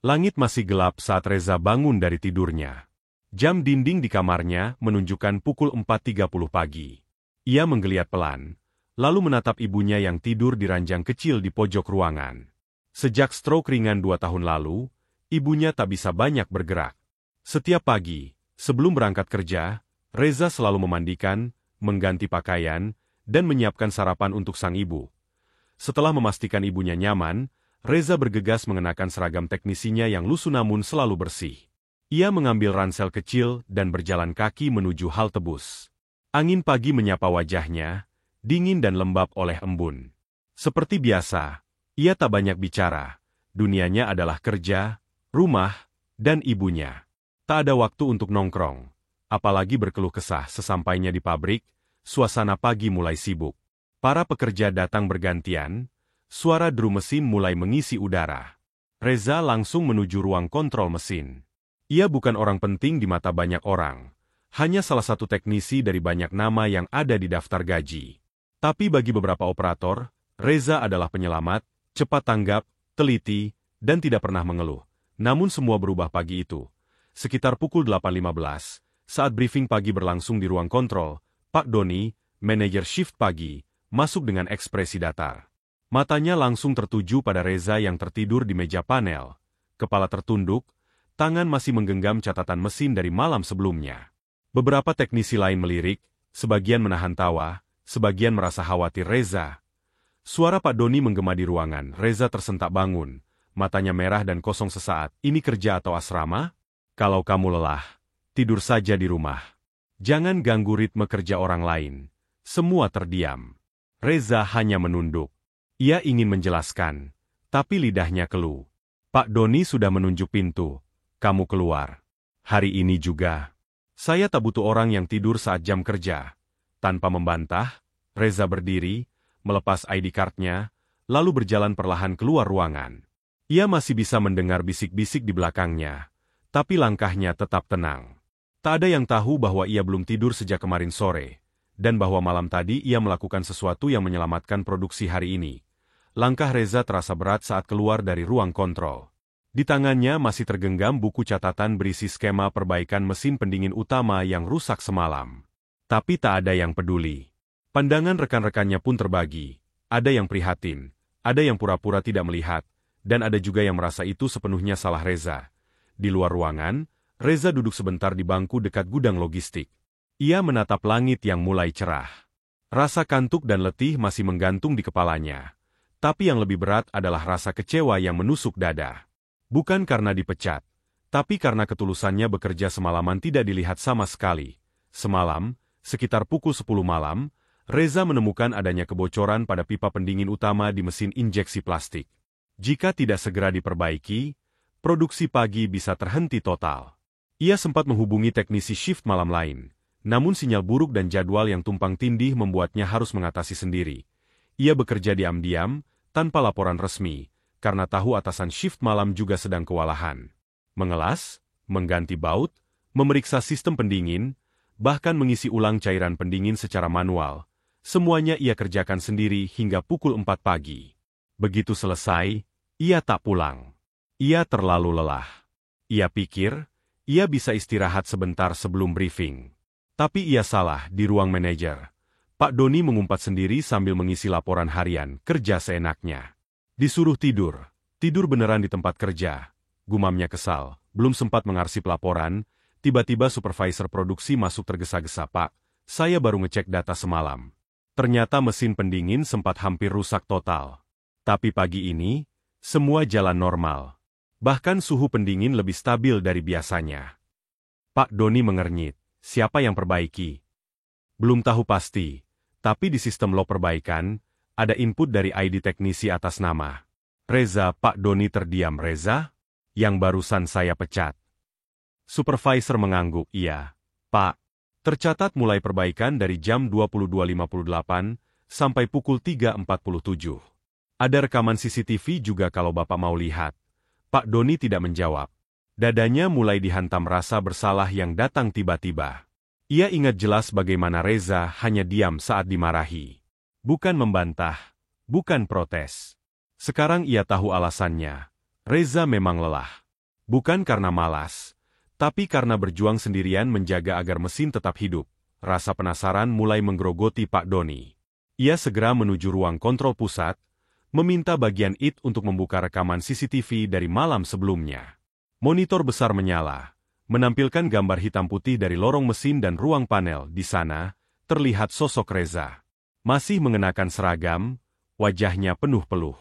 Langit masih gelap saat Reza bangun dari tidurnya. Jam dinding di kamarnya menunjukkan pukul 4.30 pagi. Ia menggeliat pelan, lalu menatap ibunya yang tidur di ranjang kecil di pojok ruangan. Sejak stroke ringan 2 tahun lalu, ibunya tak bisa banyak bergerak. Setiap pagi, sebelum berangkat kerja, Reza selalu memandikan, mengganti pakaian, dan menyiapkan sarapan untuk sang ibu. Setelah memastikan ibunya nyaman, Reza bergegas mengenakan seragam teknisinya yang lusuh namun selalu bersih. Ia mengambil ransel kecil dan berjalan kaki menuju halte bus. Angin pagi menyapa wajahnya, dingin dan lembab oleh embun. Seperti biasa, ia tak banyak bicara. Dunianya adalah kerja, rumah, dan ibunya. Tak ada waktu untuk nongkrong, apalagi berkeluh kesah. Sesampainya di pabrik, suasana pagi mulai sibuk. Para pekerja datang bergantian, suara drum mesin mulai mengisi udara. Reza langsung menuju ruang kontrol mesin. Ia bukan orang penting di mata banyak orang, hanya salah satu teknisi dari banyak nama yang ada di daftar gaji. Tapi bagi beberapa operator, Reza adalah penyelamat, cepat tanggap, teliti, dan tidak pernah mengeluh. Namun semua berubah pagi itu. Sekitar pukul 8.15, saat briefing pagi berlangsung di ruang kontrol, Pak Doni, manajer shift pagi, masuk dengan ekspresi datar. Matanya langsung tertuju pada Reza yang tertidur di meja panel. Kepala tertunduk, tangan masih menggenggam catatan mesin dari malam sebelumnya. Beberapa teknisi lain melirik, sebagian menahan tawa, sebagian merasa khawatir Reza. Suara Pak Doni menggema di ruangan. Reza tersentak bangun, matanya merah dan kosong sesaat. Ini kerja atau asrama? Kalau kamu lelah, tidur saja di rumah. Jangan ganggu ritme kerja orang lain. Semua terdiam. Reza hanya menunduk. Ia ingin menjelaskan, tapi lidahnya keluh. Pak Doni sudah menunjuk pintu. Kamu keluar. Hari ini juga. Saya tak butuh orang yang tidur saat jam kerja. Tanpa membantah, Reza berdiri, melepas ID card-nya, lalu berjalan perlahan keluar ruangan. Ia masih bisa mendengar bisik-bisik di belakangnya, tapi langkahnya tetap tenang. Tak ada yang tahu bahwa ia belum tidur sejak kemarin sore, dan bahwa malam tadi ia melakukan sesuatu yang menyelamatkan produksi hari ini. Langkah Reza terasa berat saat keluar dari ruang kontrol. Di tangannya masih tergenggam buku catatan berisi skema perbaikan mesin pendingin utama yang rusak semalam. Tapi tak ada yang peduli. Pandangan rekan-rekannya pun terbagi. Ada yang prihatin, ada yang pura-pura tidak melihat, dan ada juga yang merasa itu sepenuhnya salah Reza. Di luar ruangan, Reza duduk sebentar di bangku dekat gudang logistik. Ia menatap langit yang mulai cerah. Rasa kantuk dan letih masih menggantung di kepalanya. Tapi yang lebih berat adalah rasa kecewa yang menusuk dada. Bukan karena dipecat, tapi karena ketulusannya bekerja semalaman tidak dilihat sama sekali. Semalam, sekitar pukul 10 malam, Reza menemukan adanya kebocoran pada pipa pendingin utama di mesin injeksi plastik. Jika tidak segera diperbaiki, produksi pagi bisa terhenti total. Ia sempat menghubungi teknisi shift malam lain, namun sinyal buruk dan jadwal yang tumpang tindih membuatnya harus mengatasi sendiri. Ia bekerja diam-diam, tanpa laporan resmi, karena tahu atasan shift malam juga sedang kewalahan. Mengelas, mengganti baut, memeriksa sistem pendingin, bahkan mengisi ulang cairan pendingin secara manual. Semuanya ia kerjakan sendiri hingga pukul 4 pagi. Begitu selesai, ia tak pulang. Ia terlalu lelah. Ia pikir, ia bisa istirahat sebentar sebelum briefing. Tapi ia salah di ruang manajer. Pak Doni mengumpat sendiri sambil mengisi laporan harian, kerja seenaknya. Disuruh tidur. Tidur beneran di tempat kerja. Gumamnya kesal, belum sempat mengarsip laporan, tiba-tiba supervisor produksi masuk tergesa-gesa. Pak, saya baru ngecek data semalam. Ternyata mesin pendingin sempat hampir rusak total. Tapi pagi ini, semua jalan normal. Bahkan suhu pendingin lebih stabil dari biasanya. Pak Doni mengernyit. Siapa yang perbaiki? Belum tahu pasti. Tapi di sistem log perbaikan, ada input dari ID teknisi atas nama Reza. Pak Doni terdiam. Reza? Yang barusan saya pecat. Supervisor mengangguk. Iya, Pak. Tercatat mulai perbaikan dari jam 22.58 sampai pukul 3.47. Ada rekaman CCTV juga kalau Bapak mau lihat. Pak Doni tidak menjawab. Dadanya mulai dihantam rasa bersalah yang datang tiba-tiba. Ia ingat jelas bagaimana Reza hanya diam saat dimarahi. Bukan membantah, bukan protes. Sekarang ia tahu alasannya. Reza memang lelah. Bukan karena malas, tapi karena berjuang sendirian menjaga agar mesin tetap hidup. Rasa penasaran mulai menggerogoti Pak Doni. Ia segera menuju ruang kontrol pusat, meminta bagian IT untuk membuka rekaman CCTV dari malam sebelumnya. Monitor besar menyala, menampilkan gambar hitam putih dari lorong mesin dan ruang panel. Di sana, terlihat sosok Reza. Masih mengenakan seragam, wajahnya penuh peluh.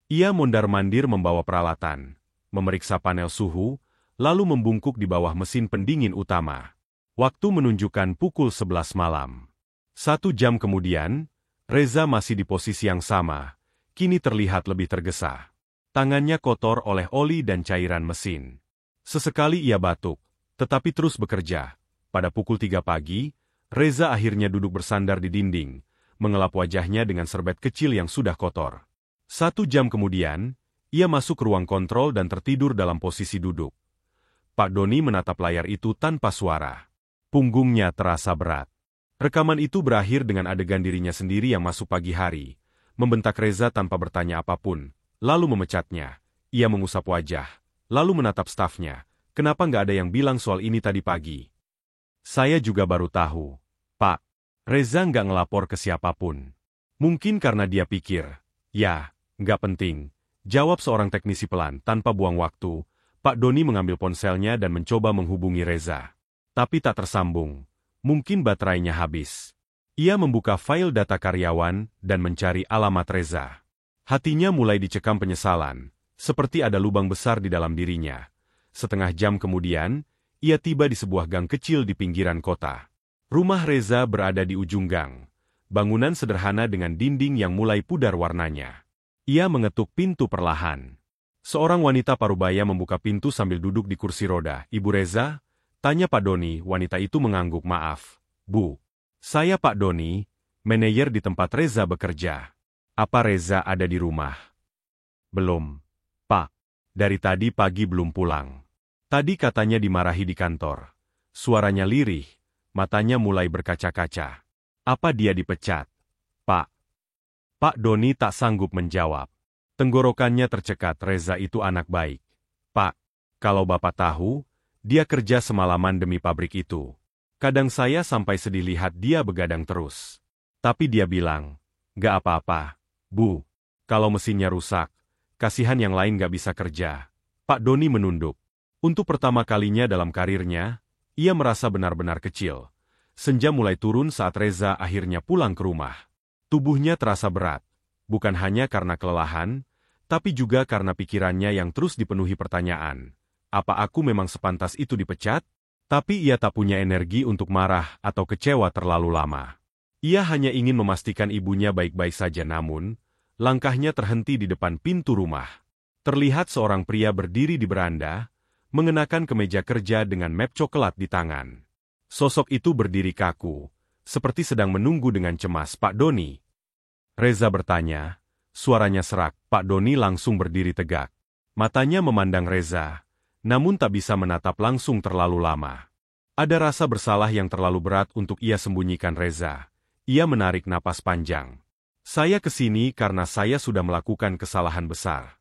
Ia mondar-mandir membawa peralatan, memeriksa panel suhu, lalu membungkuk di bawah mesin pendingin utama. Waktu menunjukkan pukul 11 malam. 1 jam kemudian, Reza masih di posisi yang sama, kini terlihat lebih tergesa. Tangannya kotor oleh oli dan cairan mesin. Sesekali ia batuk, tetapi terus bekerja. Pada pukul 3 pagi, Reza akhirnya duduk bersandar di dinding, mengelap wajahnya dengan serbet kecil yang sudah kotor. 1 jam kemudian, ia masuk ke ruang kontrol dan tertidur dalam posisi duduk. Pak Doni menatap layar itu tanpa suara. Punggungnya terasa berat. Rekaman itu berakhir dengan adegan dirinya sendiri yang masuk pagi hari, membentak Reza tanpa bertanya apapun, lalu memecatnya. Ia mengusap wajah, lalu menatap stafnya. Kenapa nggak ada yang bilang soal ini tadi pagi? Saya juga baru tahu, Pak. Reza nggak ngelapor ke siapapun. Mungkin karena dia pikir, ya, nggak penting. Jawab seorang teknisi pelan tanpa buang waktu. Pak Doni mengambil ponselnya dan mencoba menghubungi Reza. Tapi tak tersambung. Mungkin baterainya habis. Ia membuka file data karyawan dan mencari alamat Reza. Hatinya mulai dicekam penyesalan, seperti ada lubang besar di dalam dirinya. Setengah jam kemudian, ia tiba di sebuah gang kecil di pinggiran kota. Rumah Reza berada di ujung gang. Bangunan sederhana dengan dinding yang mulai pudar warnanya. Ia mengetuk pintu perlahan. Seorang wanita parubaya membuka pintu sambil duduk di kursi roda. Ibu Reza? Tanya Pak Doni. Wanita itu mengangguk. Maaf, Bu. Saya Pak Doni, manajer di tempat Reza bekerja. Apa Reza ada di rumah? Belum, Pak. Dari tadi pagi belum pulang. Tadi katanya dimarahi di kantor. Suaranya lirih, matanya mulai berkaca-kaca. Apa dia dipecat? Pak. Pak Doni tak sanggup menjawab. Tenggorokannya tercekat. Reza itu anak baik. Pak, kalau Bapak tahu, dia kerja semalaman demi pabrik itu. Kadang saya sampai sedih lihat dia begadang terus. Tapi dia bilang, "Gak apa-apa, Bu. Kalau mesinnya rusak, kasihan yang lain gak bisa kerja." Pak Doni menunduk. Untuk pertama kalinya dalam karirnya, ia merasa benar-benar kecil. Senja mulai turun saat Reza akhirnya pulang ke rumah. Tubuhnya terasa berat, bukan hanya karena kelelahan, tapi juga karena pikirannya yang terus dipenuhi pertanyaan. Apa aku memang sepantas itu dipecat? Tapi ia tak punya energi untuk marah atau kecewa terlalu lama. Ia hanya ingin memastikan ibunya baik-baik saja, namun, langkahnya terhenti di depan pintu rumah. Terlihat seorang pria berdiri di beranda, mengenakan kemeja kerja dengan map coklat di tangan. Sosok itu berdiri kaku, seperti sedang menunggu dengan cemas. Pak Doni? Reza bertanya, suaranya serak. Pak Doni langsung berdiri tegak. Matanya memandang Reza, namun tak bisa menatap langsung terlalu lama. Ada rasa bersalah yang terlalu berat untuk ia sembunyikan. Reza. Ia menarik napas panjang. Saya kesini karena saya sudah melakukan kesalahan besar.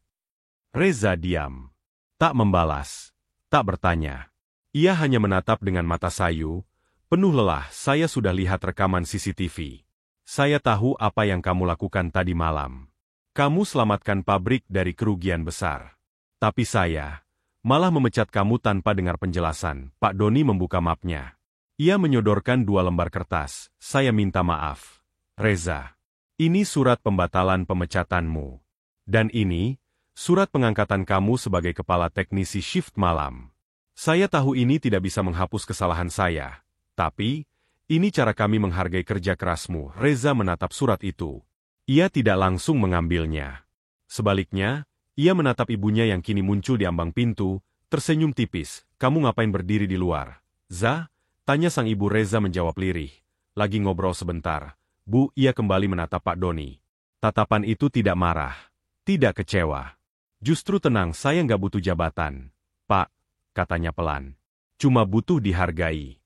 Reza diam. Tak membalas. Tak bertanya. Ia hanya menatap dengan mata sayu. Penuh lelah. Saya sudah lihat rekaman CCTV. Saya tahu apa yang kamu lakukan tadi malam. Kamu selamatkan pabrik dari kerugian besar. Tapi saya malah memecat kamu tanpa dengar penjelasan. Pak Doni membuka mapnya. Ia menyodorkan 2 lembar kertas. Saya minta maaf. Reza. Ini surat pembatalan pemecatanmu. Dan ini, surat pengangkatan kamu sebagai kepala teknisi shift malam. Saya tahu ini tidak bisa menghapus kesalahan saya. Tapi, ini cara kami menghargai kerja kerasmu. Reza menatap surat itu. Ia tidak langsung mengambilnya. Sebaliknya, ia menatap ibunya yang kini muncul di ambang pintu, tersenyum tipis. Kamu ngapain berdiri di luar? Za? Tanya sang ibu. Reza menjawab lirih. Lagi ngobrol sebentar. Bu, ia kembali menatap Pak Doni. Tatapan itu tidak marah, tidak kecewa. Justru tenang. Saya nggak butuh jabatan, Pak, katanya pelan. Cuma butuh dihargai.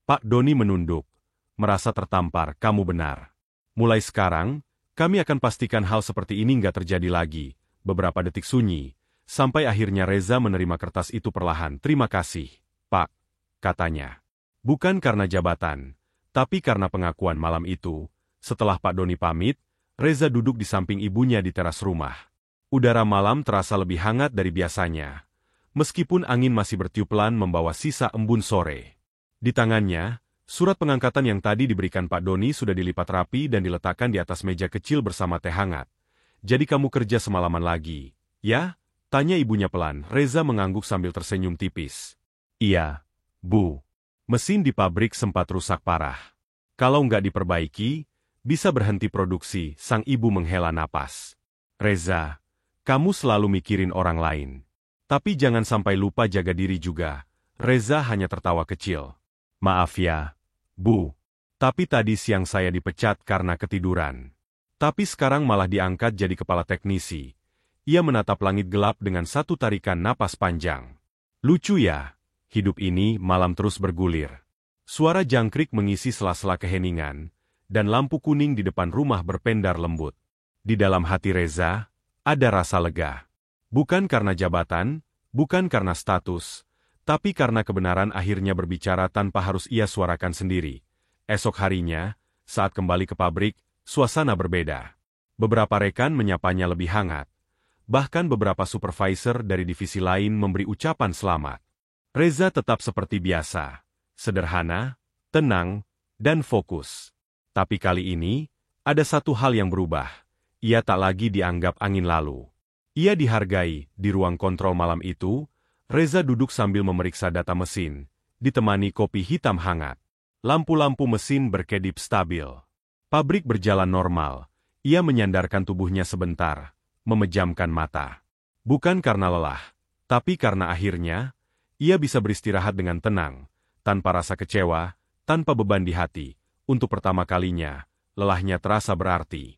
Pak Doni menunduk, merasa tertampar. Kamu benar. Mulai sekarang, kami akan pastikan hal seperti ini nggak terjadi lagi. Beberapa detik sunyi, sampai akhirnya Reza menerima kertas itu perlahan. "Terima kasih, Pak," katanya. Bukan karena jabatan, tapi karena pengakuan malam itu. Setelah Pak Doni pamit, Reza duduk di samping ibunya di teras rumah. Udara malam terasa lebih hangat dari biasanya, meskipun angin masih bertiup pelan membawa sisa embun sore. Di tangannya, surat pengangkatan yang tadi diberikan Pak Doni sudah dilipat rapi dan diletakkan di atas meja kecil bersama teh hangat. "Jadi kamu kerja semalaman lagi, ya?" tanya ibunya pelan. Reza mengangguk sambil tersenyum tipis. "Iya, Bu. Mesin di pabrik sempat rusak parah. Kalau nggak diperbaiki, bisa berhenti produksi." Sang ibu menghela napas. "Reza, kamu selalu mikirin orang lain. Tapi jangan sampai lupa jaga diri juga." Reza hanya tertawa kecil. "Maaf ya, Bu. Tapi tadi siang saya dipecat karena ketiduran. Tapi sekarang malah diangkat jadi kepala teknisi." Ia menatap langit gelap dengan satu tarikan napas panjang. "Lucu ya, hidup ini malam terus bergulir." Suara jangkrik mengisi sela-sela keheningan, dan lampu kuning di depan rumah berpendar lembut. Di dalam hati Reza, ada rasa lega. Bukan karena jabatan, bukan karena status, tapi karena kebenaran akhirnya berbicara tanpa harus ia suarakan sendiri. Esok harinya, saat kembali ke pabrik, suasana berbeda. Beberapa rekan menyapanya lebih hangat. Bahkan beberapa supervisor dari divisi lain memberi ucapan selamat. Reza tetap seperti biasa, sederhana, tenang, dan fokus. Tapi kali ini, ada satu hal yang berubah. Ia tak lagi dianggap angin lalu. Ia dihargai. Di ruang kontrol malam itu, Reza duduk sambil memeriksa data mesin, ditemani kopi hitam hangat. Lampu-lampu mesin berkedip stabil. Pabrik berjalan normal. Ia menyandarkan tubuhnya sebentar, memejamkan mata. Bukan karena lelah, tapi karena akhirnya, ia bisa beristirahat dengan tenang, tanpa rasa kecewa, tanpa beban di hati. Untuk pertama kalinya, lelahnya terasa berarti.